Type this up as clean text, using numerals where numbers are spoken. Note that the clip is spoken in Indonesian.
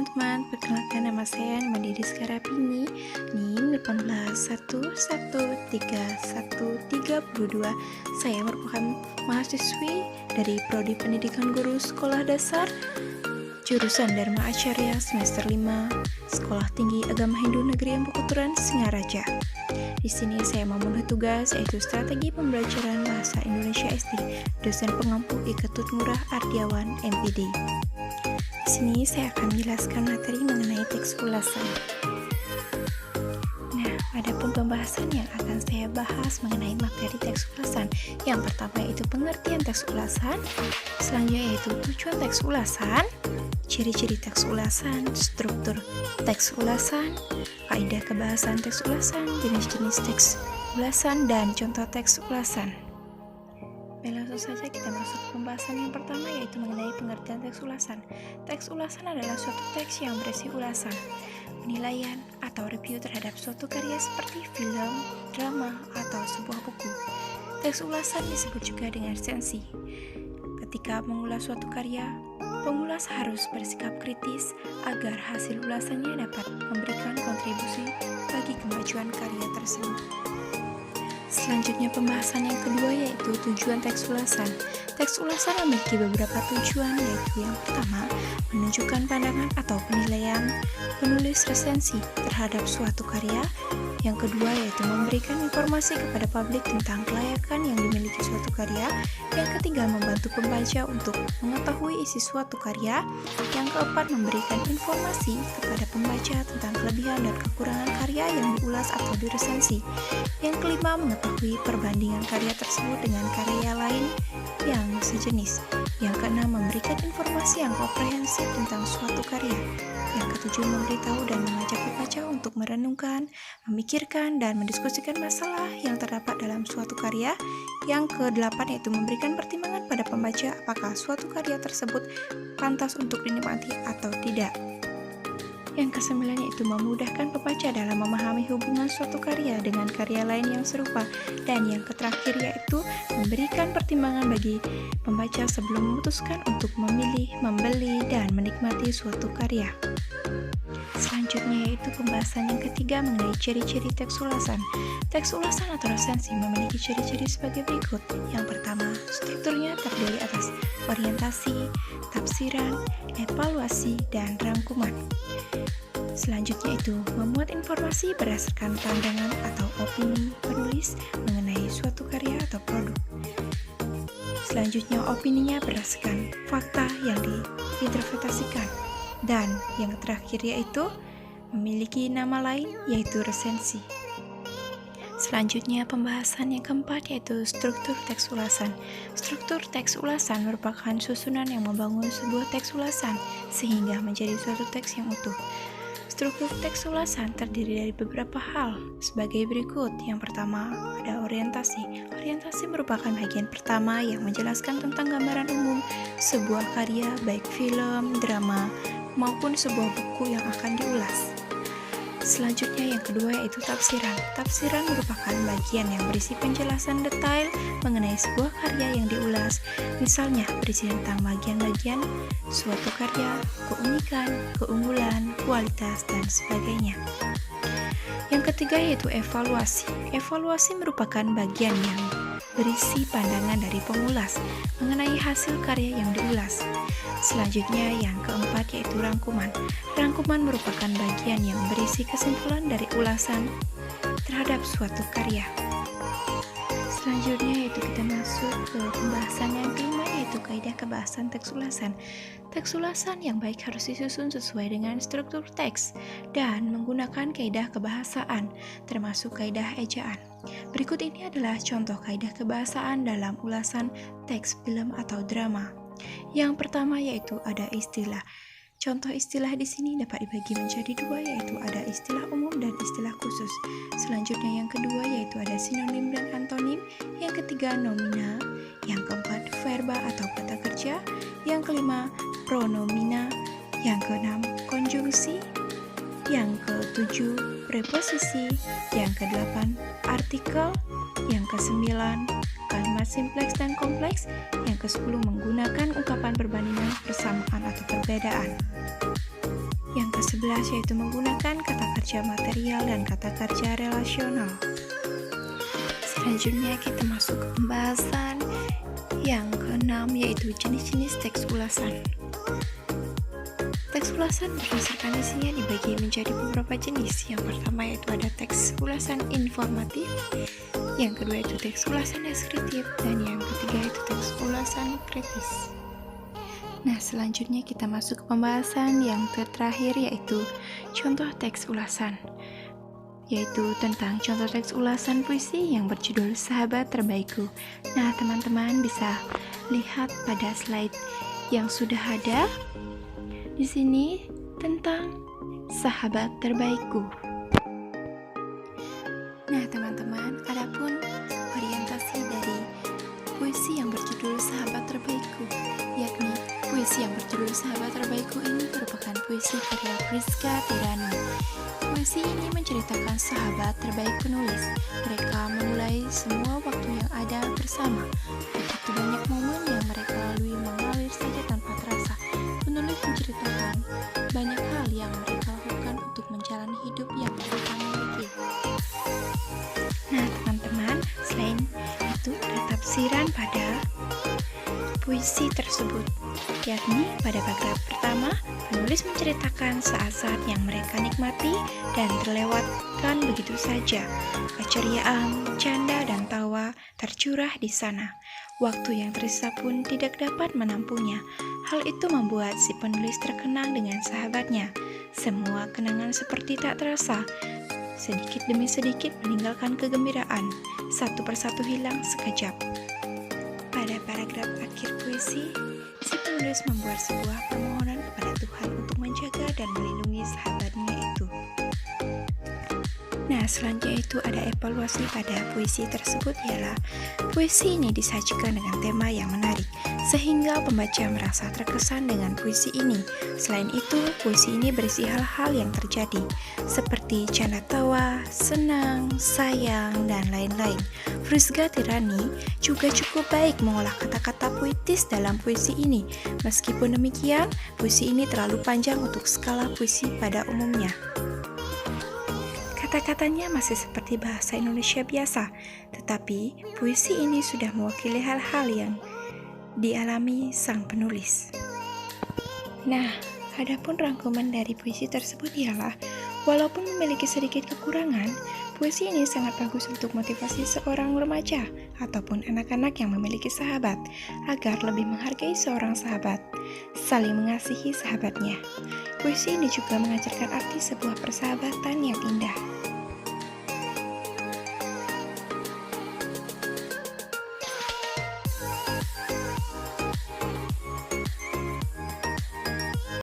teman-teman, perkenalkan nama saya Nima Rizka Rapini, NIM 1811313132. Saya merupakan mahasiswi dari Prodi Pendidikan Guru Sekolah Dasar jurusan Dharma Acarya semester 5, Sekolah Tinggi Agama Hindu Negeri Empu-Kuturan, Singaraja. Di sini saya memenuhi tugas yaitu strategi pembelajaran bahasa Indonesia SD, dosen pengampu Ketut Ngurah Ardiawan, MPD. Di sini saya akan menjelaskan materi mengenai teks ulasan. Nah, adapun pembahasan yang akan saya bahas mengenai materi teks ulasan. Yang pertama yaitu pengertian teks ulasan, selanjutnya yaitu tujuan teks ulasan, ciri-ciri teks ulasan, struktur teks ulasan, kaidah kebahasan teks ulasan, jenis-jenis teks ulasan, dan contoh teks ulasan. Langsung saja kita masuk ke pembahasan yang pertama yaitu mengenai pengertian teks ulasan. Teks ulasan adalah suatu teks yang berisi ulasan, penilaian, atau review terhadap suatu karya seperti film, drama, atau sebuah buku. Teks ulasan disebut juga dengan resensi. Ketika mengulas suatu karya, pengulas harus bersikap kritis agar hasil ulasannya dapat memberikan kontribusi bagi kemajuan karya tersebut. Selanjutnya pembahasan yang kedua yaitu tujuan teks ulasan. Teks ulasan memiliki beberapa tujuan yaitu yang pertama, menunjukkan pandangan atau penilaian penulis resensi terhadap suatu karya. Yang kedua yaitu memberikan informasi kepada publik tentang kelayakan yang dimiliki suatu karya. Yang ketiga membantu pembaca untuk mengetahui isi suatu karya. Yang keempat memberikan informasi kepada pembaca tentang kelebihan dan kekurangan karya yang diulas atau diresensi. Yang kelima mengetahui perbandingan karya tersebut dengan karya lain yang sejenis. Yang keenam memberikan informasi yang komprehensif tentang suatu karya. Yang ketujuh memberitahu dan mengajak pembaca untuk merenungkan, memikirkan, dan mendiskusikan masalah yang terdapat dalam suatu karya. Yang kedelapan yaitu memberikan pertimbangan pada pembaca apakah suatu karya tersebut pantas untuk dinikmati atau tidak. Yang kesembilan yaitu memudahkan pembaca dalam memahami hubungan suatu karya dengan karya lain yang serupa. Dan yang terakhir yaitu memberikan pertimbangan bagi pembaca sebelum memutuskan untuk memilih, membeli, dan menikmati suatu karya. Selanjutnya yaitu pembahasan yang ketiga mengenai ciri-ciri teks ulasan. Teks ulasan atau resensi memiliki ciri-ciri sebagai berikut. Yang pertama, strukturnya terdiri atas orientasi, tafsiran, evaluasi, dan rangkuman. Selanjutnya itu memuat informasi berdasarkan pandangan atau opini penulis mengenai suatu karya atau produk. Selanjutnya opininya berdasarkan fakta yang diinterpretasikan. Dan yang terakhir yaitu memiliki nama lain yaitu resensi. Selanjutnya pembahasan yang keempat yaitu struktur teks ulasan. Struktur teks ulasan merupakan susunan yang membangun sebuah teks ulasan sehingga menjadi suatu teks yang utuh. Struktur teks ulasan terdiri dari beberapa hal sebagai berikut. Yang pertama ada orientasi. Orientasi merupakan bagian pertama yang menjelaskan tentang gambaran umum sebuah karya baik film, drama, maupun sebuah buku yang akan diulas. Selanjutnya yang kedua yaitu tafsiran. Tafsiran merupakan bagian yang berisi penjelasan detail mengenai sebuah karya yang diulas. Misalnya berisi tentang bagian-bagian suatu karya, keunikan, keunggulan, kualitas, dan sebagainya. Yang ketiga yaitu evaluasi. Evaluasi merupakan bagian yang berisi pandangan dari pengulas mengenai hasil karya yang diulas. Selanjutnya yang keempat yaitu rangkuman. Rangkuman merupakan bagian yang berisi kesimpulan dari ulasan terhadap suatu karya. Selanjutnya yaitu kita masuk ke pembahasan yang kelima yaitu kaidah kebahasan teks ulasan. Teks ulasan yang baik harus disusun sesuai dengan struktur teks dan menggunakan kaidah kebahasaan termasuk kaidah ejaan. Berikut ini adalah contoh kaidah kebahasaan dalam ulasan teks film atau drama. Yang pertama yaitu ada istilah. Contoh istilah di sini dapat dibagi menjadi dua yaitu ada istilah umum dan istilah khusus. Selanjutnya yang kedua yaitu ada sinonim dan antonim. Yang ketiga nomina. Yang keempat verba atau kata kerja. Yang kelima pronomina. Yang keenam konjungsi. Yang ketujuh preposisi. Yang kedelapan artikel. Yang kesembilan kalimat simpleks dan kompleks. Yang ke-10 menggunakan ungkapan perbandingan, persamaan atau perbedaan. Yang ke-11 yaitu menggunakan kata kerja material dan kata kerja relasional. Selanjutnya kita masuk ke pembahasan yang ke-6 yaitu jenis-jenis teks ulasan. Teks ulasan berdasarkan isinya dibagi menjadi beberapa jenis. Yang pertama yaitu ada teks ulasan informatif, yang kedua itu teks ulasan deskriptif, dan yang ketiga itu teks ulasan kritis. Nah, selanjutnya kita masuk ke pembahasan yang terakhir yaitu contoh teks ulasan, yaitu tentang contoh teks ulasan puisi yang berjudul Sahabat Terbaikku. Nah, teman-teman bisa lihat pada slide yang sudah ada di sini tentang sahabat terbaikku. Nah, teman-teman, adapun orientasi dari puisi yang berjudul Sahabat Terbaikku, yakni puisi yang berjudul Sahabat Terbaikku ini merupakan puisi karya Priska Tirani. Puisi ini menceritakan sahabat terbaik penulis. Mereka memulai semua waktu yang ada bersama. Begitu banyak momen yang mereka lalui mengalir saja tanpa terasa. Penulis menceritakan banyak hal yang mereka lakukan untuk menjalani hidup yang mereka miliki. Nah, teman-teman, selain itu ada tafsiran pada puisi tersebut, yakni pada paragraf pertama, penulis menceritakan saat-saat yang mereka nikmati dan terlewatkan begitu saja. Keceriaan, canda, dan tawa tercurah di sana. Waktu yang tersisa pun tidak dapat menampungnya. Hal itu membuat si penulis terkenang dengan sahabatnya. Semua kenangan seperti tak terasa. Sedikit demi sedikit meninggalkan kegembiraan. Satu persatu hilang sekejap. Pada paragraf akhir puisi, si penulis membuat sebuah permohonan kepada Tuhan untuk menjaga dan melindungi sahabatnya itu. Nah, selanjutnya itu ada evaluasi pada puisi tersebut, ialah puisi ini disajikan dengan tema yang menarik, sehingga pembaca merasa terkesan dengan puisi ini. Selain itu, puisi ini berisi hal-hal yang terjadi, seperti canda tawa, senang, sayang, dan lain-lain. Priska Tirani juga cukup baik mengolah kata-kata puitis dalam puisi ini. Meskipun demikian, puisi ini terlalu panjang untuk skala puisi pada umumnya. Kata-katanya masih seperti bahasa Indonesia biasa, tetapi puisi ini sudah mewakili hal-hal yang dialami sang penulis. Nah, adapun rangkuman dari puisi tersebut ialah, walaupun memiliki sedikit kekurangan, puisi ini sangat bagus untuk motivasi seorang remaja ataupun anak-anak yang memiliki sahabat agar lebih menghargai seorang sahabat, saling mengasihi sahabatnya. Puisi ini juga mengajarkan arti sebuah persahabatan yang indah.